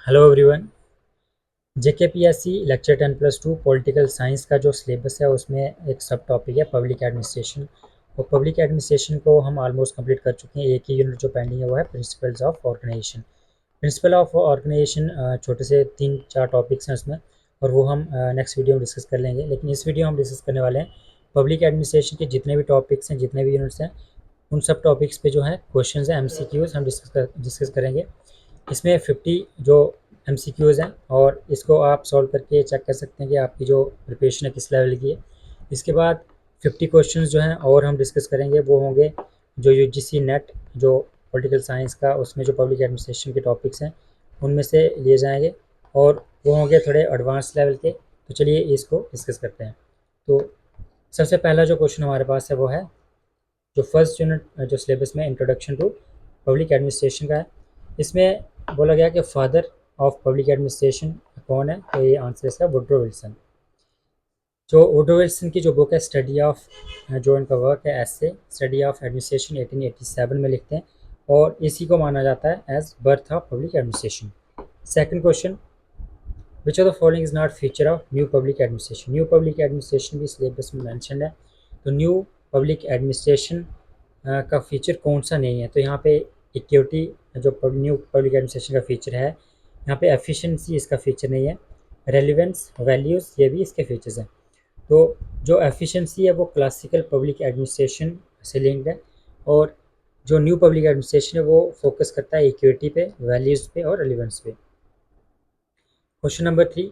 Hello everyone. JKPSC lecture 10+2 political science का जो syllabus है उसमें एक सब टॉपिक है पब्लिक एडमिनिस्ट्रेशन। और पब्लिक एडमिनिस्ट्रेशन को हम ऑलमोस्ट कंप्लीट कर चुके हैं। एक ही यूनिट जो पेंडिंग है वो है principles of organisation. Principle of organisation छोटे से 3-4 टॉपिक्स हैं उसमें, और वो हम नेक्स्ट वीडियो में डिस्कस कर लेंगे। लेकिन इस वीडियो में हम डिस्कस करने वाले हैं पब्लिक एडमिनिस्ट्रेशन के जितने भी टॉपिक्स हैं, जितने भी यूनिट्स हैं, उन सब टॉपिक्स पे जो है क्वेश्चन है, एमसीक्यूज हम डिस्कस करेंगे। इसमें 50 जो एमसीक्यूज़ हैं, और इसको आप सॉल्व करके चेक कर सकते हैं कि आपकी जो प्रिपरेशन है किस लेवल की है। इसके बाद 50 क्वेश्चंस जो हैं और हम डिस्कस करेंगे वो होंगे जो यूजीसी नेट जो पॉलिटिकल साइंस का उसमें जो पब्लिक एडमिनिस्ट्रेशन के टॉपिक्स हैं उनमें से लिए जाएंगे, और वो होंगे थोड़े एडवांस लेवल के। तो चलिए इसको डिस्कस करते हैं। तो सबसे पहला जो क्वेश्चन हमारे पास है वो है जो फर्स्ट यूनिट जो सिलेबस में इंट्रोडक्शन टू पब्लिक एडमिनिस्ट्रेशन का है। इसमें बोला गया कि फादर ऑफ पब्लिक एडमिनिस्ट्रेशन कौन है, तो ये आंसर इसका वुड्रो विल्सन। जो वुड्रो विल्सन की जो बुक है स्टडी ऑफ, जो इनका वर्क है एसे स्टडी ऑफ एडमिनिस्ट्रेशन 1887 में लिखते हैं, और इसी को माना जाता है as birth of public administration. Second question, which of the following is not feature of new public administration. New public administration भी सिलेबस में मैंशन है, तो न्यू पब्लिक एडमिनिस्ट्रेशन का फीचर कौन सा नहीं है। तो यहाँ पे इक्विटी जो न्यू पब्लिक एडमिनिस्ट्रेशन का फीचर है, यहाँ पे एफिशिएंसी इसका फीचर नहीं है। रेलिवेंस वैल्यूज़ ये भी इसके फीचर्स हैं। तो जो एफिशिएंसी है वो क्लासिकल पब्लिक एडमिनिस्ट्रेशन से लिंक्ड है, और जो न्यू पब्लिक एडमिनिस्ट्रेशन है वो फोकस करता है इक्विटी पे, वैल्यूज़ पे और रेलिवेंस पे। Question number 3,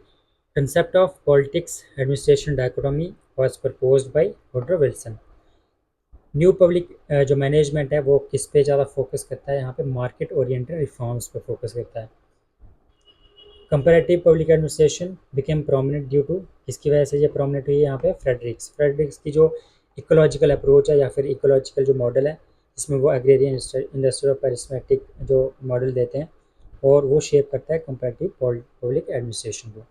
concept of politics administration dichotomy was proposed by Woodrow Wilson. New public जो मैनेजमेंट है वो किस पे ज़्यादा फोकस करता है, यहाँ पे मार्केट ओरिएंटेड रिफॉर्म्स पे फोकस करता है। Comparative public administration became prominent due to, किसकी वजह से ये प्रोमिनेंट हुई है यहाँ पे, फ्रेडरिक्स की जो इकोलॉजिकल अप्रोच है या फिर इकोलॉजिकल जो मॉडल है, इसमें वो एग्रेरियन इंडस्ट्रियल और पेरिस्मेटिक जो मॉडल देते हैं, और वो शेप करता है कंपैरेटिव पब्लिक एडमिनिस्ट्रेशन को।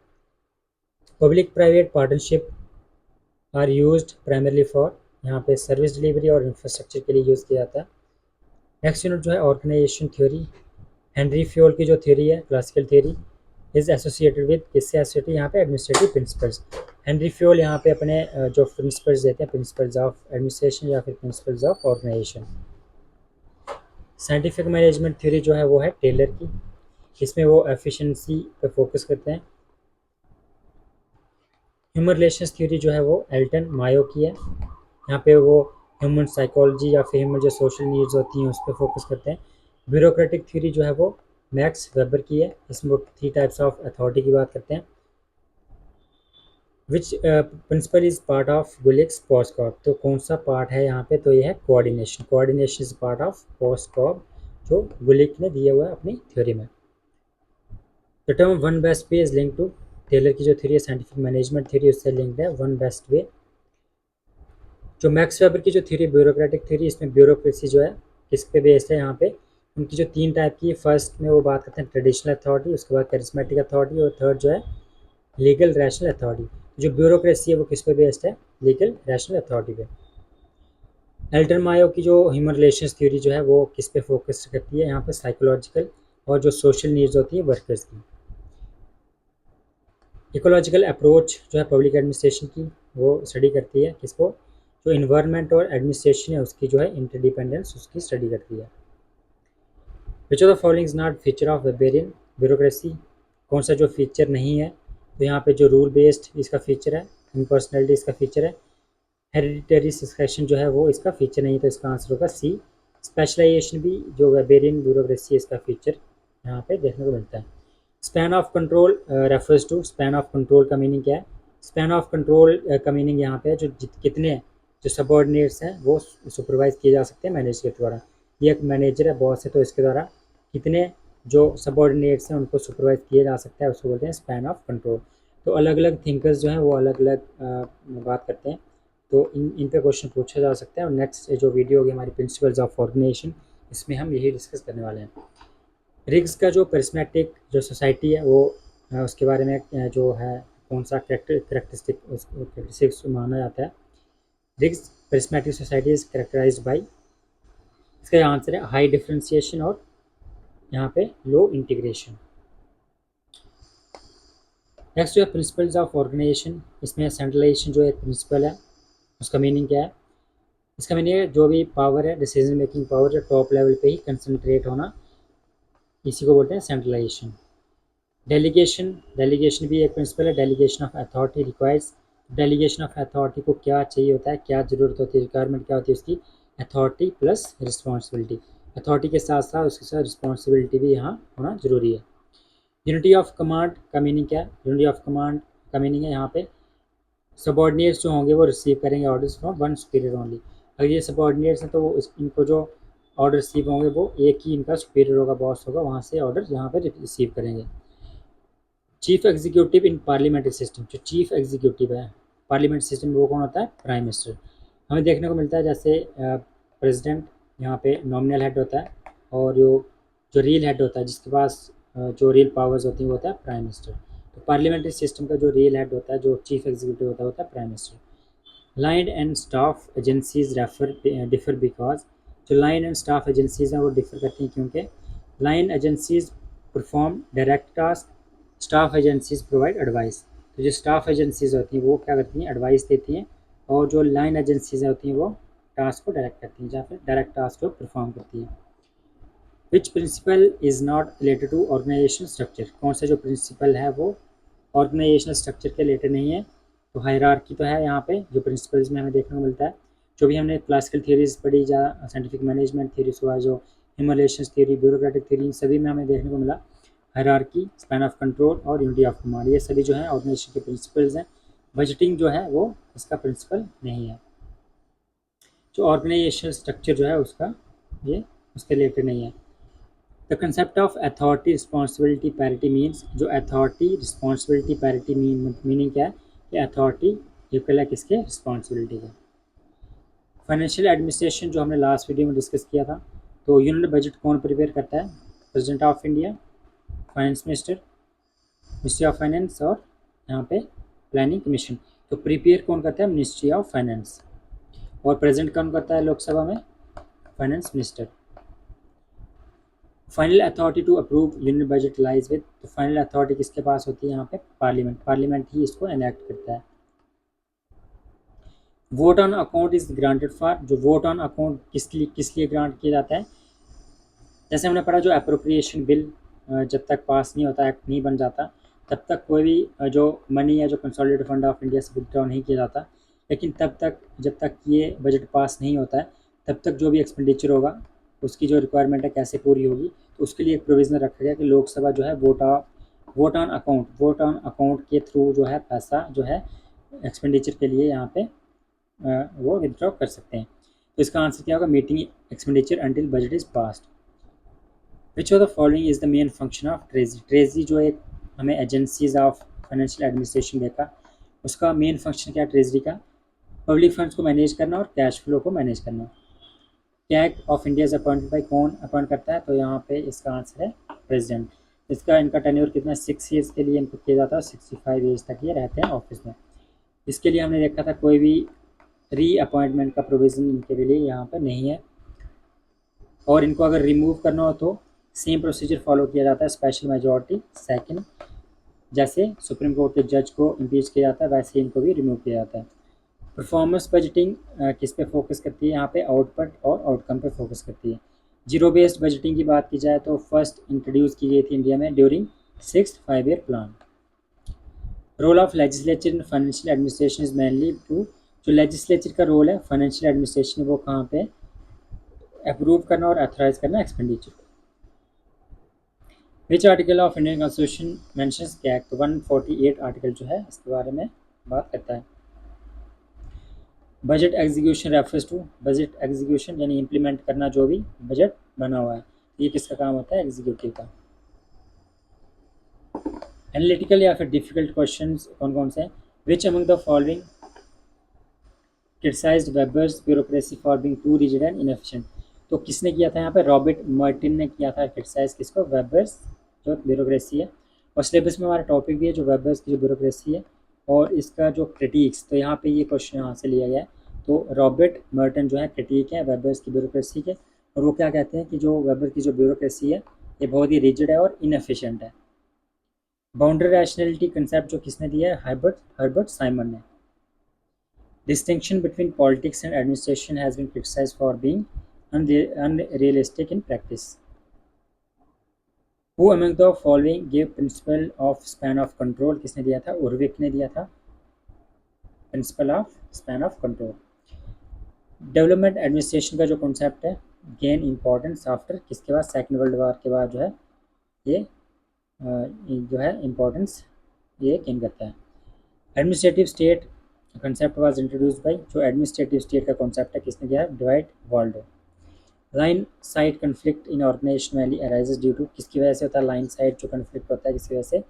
Public private partnership are used primarily for, यहाँ पे सर्विस डिलीवरी और इंफ्रास्ट्रक्चर के लिए यूज़ किया जाता है। नेक्स्ट यूनिट जो है ऑर्गेनाइजेशन थ्योरी। हेनरी फ्योल की जो थ्योरी है classical theory is associated with, किससे एसोसिएटेड, यहाँ पे एडमिनिस्ट्रेटिव प्रिंसिपल्स। हेनरी फ्योल यहाँ पे अपने जो प्रिंसिपल्स देते हैं, प्रिंसिपल्स ऑफ एडमिनिस्ट्रेशन या फिर principles of organisation. Scientific management theory जो है वो है टेलर की, इसमें वो एफिशिएंसी पे फोकस करते हैं। ह्यूमन रिलेशंस थ्योरी जो है वो एल्टन मायो की है, यहाँ पे वो ह्यूमन साइकोलॉजी या फिर ह्यूमन जो सोशल नीड्स होती हैं उस पर फोकस करते हैं। ब्यूरोक्रेटिक थ्योरी जो है वो मैक्स वेबर की है, इसमें वो 3 टाइप्स ऑफ अथॉरिटी की बात करते हैं। Which principle is part of Gulick's POSDCORB, तो कौन सा पार्ट है यहाँ पे, तो ये है coordination. Coordination is part of POSDCORB जो गुलिक ने दिया हुआ है अपनी थ्योरी में। The term one best way is link to, Taylor की जो थ्योरी है साइंटिफिक मैनेजमेंट थ्योरी उससे लिंक्ड है वन बेस्ट वे। जो मैक्स वेबर की जो थ्योरी ब्यूरोक्रेटिक थ्योरी, इसमें ब्यूरोक्रेसी जो है किस पे बेस्ड है, यहाँ पे उनकी जो 3 टाइप की, फर्स्ट में वो बात करते हैं ट्रेडिशनल अथॉरिटी, उसके बाद करिस्मेटिक अथॉरिटी, और थर्ड जो है लीगल रैशनल अथॉरिटी। जो ब्यूरोक्रेसी है वो किस पे बेस्ड है, लीगल रैशनल अथॉरिटी पे। एल्टन मायो की जो ह्यूमन रिलेशंस थ्योरी जो है वो किस पे फोकस करती है, यहाँ पे साइकोलॉजिकल और जो सोशल नीड्स होती है वर्कर्स की। इकोलॉजिकल अप्रोच जो है पब्लिक एडमिनिस्ट्रेशन की वो स्टडी करती है किसको, जो इन्वायरमेंट और एडमिनिस्ट्रेशन है उसकी जो है इंटरडिपेंडेंस उसकी स्टडी करती है। विच of the following is not feature of Weberian bureaucracy, कौन सा जो फीचर नहीं है, तो यहाँ पे जो रूल बेस्ड इसका फीचर है, इम्पर्सनैलिटी इसका फीचर है, हेरिडिटरी सक्सेशन जो है वो इसका फीचर नहीं है, तो इसका आंसर होगा सी। स्पेशलाइजेशन भी जो वेबेरियन ब्यूरोक्रेसी इसका फीचर यहाँ पे देखने को मिलता है। Span of control refers to, span of control का मीनिंग क्या है, स्पैन ऑफ कंट्रोल का मीनिंग यहाँ पे जो कितने जो सबऑर्डिनेट्स हैं वो सुपरवाइज किए जा सकते हैं मैनेजर के द्वारा। ये एक मैनेजर है, बॉस है, तो इसके द्वारा कितने जो सबऑर्डिनेट्स हैं उनको सुपरवाइज किया जा सकता है उसको बोलते हैं स्पैन ऑफ कंट्रोल। तो अलग अलग थिंकर्स जो हैं वो अलग अलग बात करते हैं, तो इन पे क्वेश्चन पूछा जा सकता है। और नेक्स्ट जो वीडियो होगी हमारी प्रिंसिपल्स ऑफ ऑर्गेनाइजेशन, इसमें हम यही डिस्कस करने वाले हैं। रिग्स का जो परिस्मेटिक जो सोसाइटी है वो उसके बारे में जो है कौन सा करेक्टरिस्टिक्स माना जाता है। Riggs prismatic society is characterised by, इसका आंसर है हाई डिफ्रेंशिएशन और यहाँ पे लो इंटीग्रेशन। नेक्स्ट जो है प्रिंसिपल्स ऑफ ऑर्गेनाइजेशन, इसमें सेंट्रलाइजेशन जो एक प्रिंसिपल है उसका मीनिंग क्या है? इसका मीनिंग है जो भी पावर है, डिसीजन मेकिंग पावर, जो टॉप लेवल पे ही कंसंट्रेट होना, इसी को बोलते हैं सेंट्रलाइजेशन। डेलीगेशन, डेलीगेशन भी एक प्रिंसिपल है। Delegation of authority requires, delegation of authority को क्या चाहिए होता है, क्या ज़रूरत होती है, रिक्वायरमेंट क्या होती है उसकी? Authority plus responsibility. अथॉरिटी के साथ साथ उसके साथ रिस्पॉन्सिबिलिटी भी यहाँ होना जरूरी है। यूनिटी ऑफ कमांड का मीनिंग क्या है? यूनिटी ऑफ कमांड का मीनिंग है यहाँ पे सबॉर्डिनेट्स जो होंगे वो रिसीव करेंगे orders from one superior only. अगर ये सबॉर्डिनेट्स हैं तो वो इनको जो ऑर्डर रिसीव होंगे वो एक ही इनका सुपीरियर होगा, बॉस होगा, वहाँ से ऑर्डर यहाँ पर रिसीव करेंगे। चीफ एग्जीक्यूटिव इन पार्लियामेंट्री सिस्टम, जो चीफ एग्जीक्यूटिव है पार्लियामेंट सिस्टम में वो कौन होता है? Prime minister. हमें देखने को मिलता है जैसे प्रेसिडेंट यहाँ पे नॉमिनल हेड होता है, और जो रियल हेड होता है जिसके पास जो रियल पावर्स होती हैं वो होता है प्राइम मिनिस्टर। तो पार्लियामेंट्री सिस्टम का जो रियल हेड होता है, जो चीफ एग्जीक्यूटिव होता है prime minister. Line and staff agencies differ because, जो लाइन एंड स्टाफ एजेंसीज हैं वो डिफर करती हैं क्योंकि line agencies perform direct task, staff agencies provide advice. तो जो स्टाफ एजेंसीज होती हैं वो क्या करती हैं? एडवाइस देती हैं, और जो लाइन एजेंसीज होती हैं वो टास्क को डायरेक्ट करती हैं, या फिर डायरेक्ट टास्क को परफॉर्म करती हैं। Which principle is not related to organisation structure, कौन सा जो प्रिंसिपल है वो ऑर्गेनाइजेशनल स्ट्रक्चर के रिलेटेड नहीं है? तो हायरार्की तो है यहाँ पे जो प्रिंसिपल्स में हमें देखने को मिलता है। जो भी हमने क्लासिकल थियरीज पढ़ी या साइंटिफिक मैनेजमेंट थ्योरीज हुआ, जो ह्यूमन थ्योरी, ब्यूरोक्रेटिक थ्योरी, सभी में हमें देखने को मिला हायरार्की, स्पैन ऑफ कंट्रोल और यूनिटी ऑफ कमांड, ये सभी जो है ऑर्गेनाइजेशन के प्रिंसिपल्स हैं। बजटिंग जो है वो इसका प्रिंसिपल नहीं है। जो ऑर्गेनाइजेशन स्ट्रक्चर जो है उसका ये उसके रिलेटेड नहीं है। The concept of authority responsibility parity means, जो अथॉरिटी रिस्पॉन्सिबिलिटी पैरिटी मीनिंग क्या है कि अथॉरिटी इक्वल है किसके? रिस्पॉन्सिबिलिटी के। फाइनेंशियल एडमिनिस्ट्रेशन जो हमने लास्ट वीडियो में डिस्कस किया था, तो यूनिट बजट कौन प्रिपेयर करता है? President of India, finance minister, ministry of finance, और यहाँ पे प्लानिंग कमीशन। तो प्रिपेयर कौन करता है? Ministry of finance. और प्रेजेंट कौन करता है लोकसभा में? Finance minister. Final authority to approve union budget lies with, तो फाइनल अथॉरिटी किसके पास होती है यहाँ पे? पार्लियामेंट। पार्लियामेंट ही इसको एनेक्ट करता है। Vote on account is granted for, जो वोट ऑन अकाउंट किस लिए ग्रांट किया जाता है? जैसे हमने पढ़ा जो अप्रोप्रिएशन बिल जब तक पास नहीं होता, एक्ट नहीं बन जाता, तब तक कोई भी जो मनी है जो कंसोलिडेटेड फंड ऑफ इंडिया से विड्रॉ नहीं किया जाता। लेकिन तब तक जब तक ये बजट पास नहीं होता है तब तक जो भी एक्सपेंडिचर होगा उसकी जो रिक्वायरमेंट है कैसे पूरी होगी, तो उसके लिए एक प्रोविज़न रखा गया कि लोकसभा जो है वोट ऑन अकाउंट के थ्रू जो है पैसा जो है एक्सपेंडिचर के लिए यहाँ पे वो विदड्रॉ कर सकते हैं। तो इसका आंसर क्या होगा? Meeting expenditure until budget is passed. Which of the following is the main function of treasury, treasury जो एक हमें एजेंसीज ऑफ फाइनेंशियल एडमिनिस्ट्रेशन देखा, उसका मेन फंक्शन क्या है ट्रेजरी का? पब्लिक फंड्स को मैनेज करना और कैश फ्लो को मैनेज करना। CAG of India is appointed by, कौन अपॉइंट करता है? तो यहाँ पे इसका आंसर है प्रेसिडेंट। इसका इनका टेन्योर कितना? 6 ईयर्स के लिए इनको किया जाता है, 65 ईयर्स तक ये रहते हैं ऑफिस में। इसके लिए हमने देखा था कोई भी री अपॉइंटमेंट का प्रोविज़न इनके लिए यहाँ पर नहीं है, और इनको अगर रिमूव करना हो तो सेम प्रोसीजर फॉलो किया जाता है, स्पेशल मेजॉरिटी सेकंड, जैसे सुप्रीम कोर्ट के जज को इम्पीच किया जाता है वैसे इनको भी रिमूव किया जाता है। परफॉर्मेंस बजटिंग किस पे फोकस करती है? यहाँ पे आउटपुट और आउटकम पे फोकस करती है। जीरो बेस्ड बजटिंग की बात की जाए तो फर्स्ट इंट्रोड्यूस की गई थी इंडिया में during 6th 5-year plan. Role of legislature in financial administration is mainly to, जो लेजिस्लेचर का रोल है फाइनेंशियल एडमिनिस्ट्रेशन वो कहाँ पे? अप्रूव करना और अथोराइज करना expenditure. Which article of Indian constitution mentions क्या? तो 148 आर्टिकल जो है इसके बारे में बात करता है। Budget execution refers to, budget execution यानी इम्प्लीमेंट करना जो भी बजट बना हुआ है, ये किसका काम होता है? एग्जीक्यूटिव का। एनालिटिकल या फिर डिफिकल्ट क्वेश्चंस कौन कौन से हैं? Which among the following criticised Weber's bureaucracy for being too rigid and inefficient, तो किसने किया था यहाँ पे? रॉबर्ट मार्टिन ने किया था क्रिटिसाइज किसको? वेबर्स जो ब्यूरोक्रेसी है। और सिलेबस में हमारा टॉपिक भी है जो वेबर्स की जो ब्यूरोक्रेसी है और इसका जो क्रिटिक्स, तो यहाँ पे ये क्वेश्चन यहाँ से लिया गया है। तो रॉबर्ट मर्टन जो है क्रिटिक है वेबर्स की ब्यूरोक्रेसी के, और वो क्या कहते हैं कि जो वेबर की जो ब्यूरोक्रेसी है ये बहुत ही रिजिड है और इनएफिशिएंट है। बाउंड्री रैशनैलिटी कंसेप्ट जो किसने दिया है, हर्बर्ट साइमन ने। Distinction between politics and administration has been criticized for being unrealistic in practice. Who among the following gave principle of span of control? किसने दिया था, उर्विक ने दिया था principle of span of control. Development administration का जो concept है, gain importance after किसके बाद, सेकेंड वर्ल्ड वॉर के बाद जो है ये जो है इम्पोर्टेंस ये गेन करता है। Administrative state concept was introduced by, जो एडमिनिस्ट्रेटिव स्टेट का कॉन्सेप्ट है किसने दिया है, Dwight Waldo. Line side conflict in organisation valley arises due to, किसकी वजह से होता है लाइन साइड जो कन्फ्लिक्ट होता है, किसकी वजह से,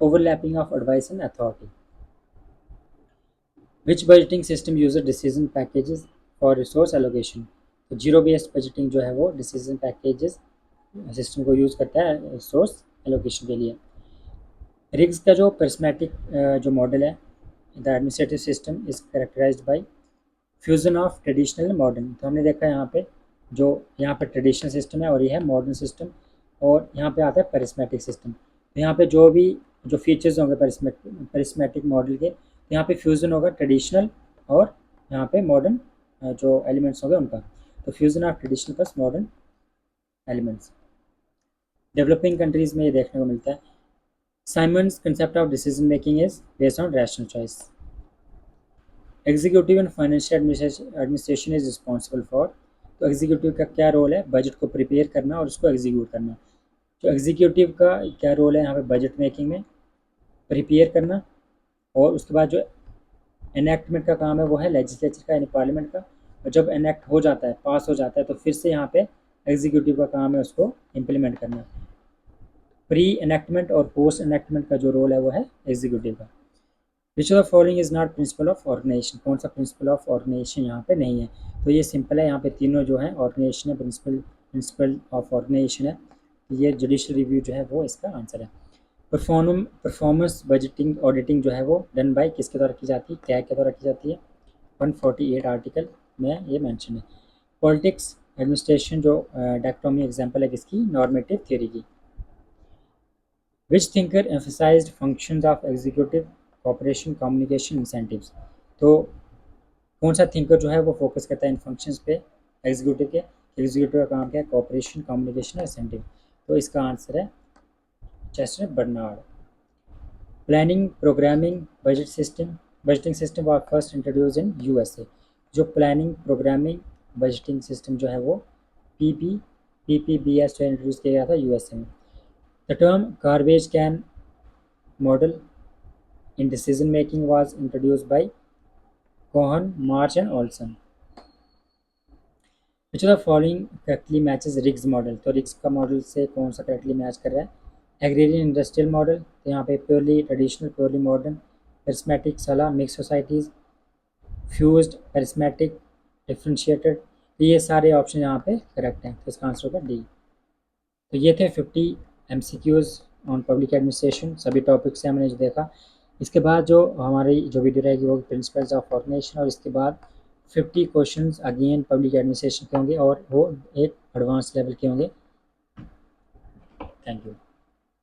overlapping of advice and authority. Which budgeting system uses decision packages for resource allocation, तो जीरो बेस्ड बजटिंग जो है वो डिसीजन पैकेजेस सिस्टम को यूज़ करता है रिसोर्स एलोकेशन के लिए। रिग्स का जो परिस्मेटिक जो मॉडल है, the administrative system is characterised by fusion of traditional and modern. तो हमने देखा यहाँ पे जो यहाँ पे ट्रेडिशनल सिस्टम है और ये है मॉडर्न सिस्टम, और यहाँ पे आता है परिस्मेटिक सिस्टम। तो यहाँ पे जो भी जो फीचर्स होंगे परिस्मेटिक मॉडल के, तो यहाँ पे फ्यूज़न होगा ट्रेडिशनल और यहाँ पे मॉडर्न जो एलिमेंट्स होंगे उनका, तो fusion of traditional plus modern elements. Developing countries में ये देखने को मिलता है। Simons concept of decision making is based on rational choice. Executive and financial administration is responsible for, तो एग्जीक्यूटिव का क्या रोल है, बजट को प्रिपेयर करना और उसको एग्जीक्यूट करना। तो एग्जीक्यूटिव का क्या रोल है यहाँ पे बजट मेकिंग में, प्रिपेयर करना, और उसके बाद जो एनेक्टमेंट का काम है वो है लेजिस्लेचर का यानी पार्लियामेंट का, और जब एनेक्ट हो जाता है, पास हो जाता है, तो फिर से यहाँ पे एग्जीक्यूटिव का काम है उसको इम्प्लीमेंट करना। प्री एनेक्टमेंट और पोस्ट एनेक्टमेंट का जो रोल है वो है एग्जीक्यूटिव का। Which of the following is not principle of organisation, कौन सा प्रिंसिपल ऑफ ऑर्गेनाइजेशन यहाँ पे नहीं है, तो ये सिंपल है, यहाँ पे तीनों जो है ऑर्गेनाइजेशन है, प्रिंसिपल ऑफ ऑर्गेनाइजेशन है, ये जुडिशियल रिव्यू जो है वो इसका आंसर है। परफॉर्मेंस बजटिंग ऑडिटिंग जो है वो डन बाय किसके द्वारा की जाती है, टैग के द्वारा की जाती है, 148 आर्टिकल में ये मेंशन है। पॉलिटिक्स एडमिनिस्ट्रेशन जो डायक्टोमी एग्जांपल है किसकी, नॉर्मेटिव थ्योरी की। Which thinker emphasised functions of executive cooperation communication incentives, तो कौन सा थिंकर जो है वो फोकस करता है इन फंक्शंस पे एग्जीक्यूटिव के, एग्जीक्यूटिव का काम क्या है, कॉपरेशन कम्युनिकेशन इंसेंटिव, तो इसका आंसर है Chester Barnard. Planning programming budgeting system was first introduced in USA, जो प्लानिंग प्रोग्रामिंग बजटिंग सिस्टम जो है वो PPBS जो इंट्रोड्यूस किया गया था यूएसए में। The term garbage can model in decision making was introduced by Cohen, March and Olson. Which of the following correctly matches Riggs model, तो Riggs का मॉडल से कौन सा करेक्टली मैच कर रहा है, एग्रेरियन इंडस्ट्रियल मॉडल, तो यहाँ पे प्योरली ट्रेडिशनल प्योरली मॉडर्न, परिस्मेटिक सला मिक्स सोसाइटीज़, फ्यूज्ड परिस्मेटिक डिफ्रेंशिएटेड, ये सारे ऑप्शन यहाँ पे करेक्ट हैं, तो इसका आंसर होगा डी। तो ये थे 50 MCQs ऑन पब्लिक एडमिनिस्ट्रेशन, सभी टॉपिक से हमने जो देखा। इसके बाद जो हमारी जो वीडियो रहेगी वो प्रिंसिपल्स ऑफ ऑर्गेनाइजेशन, और इसके बाद 50 क्वेश्चंस अगेन पब्लिक एडमिनिस्ट्रेशन के होंगे और वो एक एडवांस लेवल के होंगे। Thank you.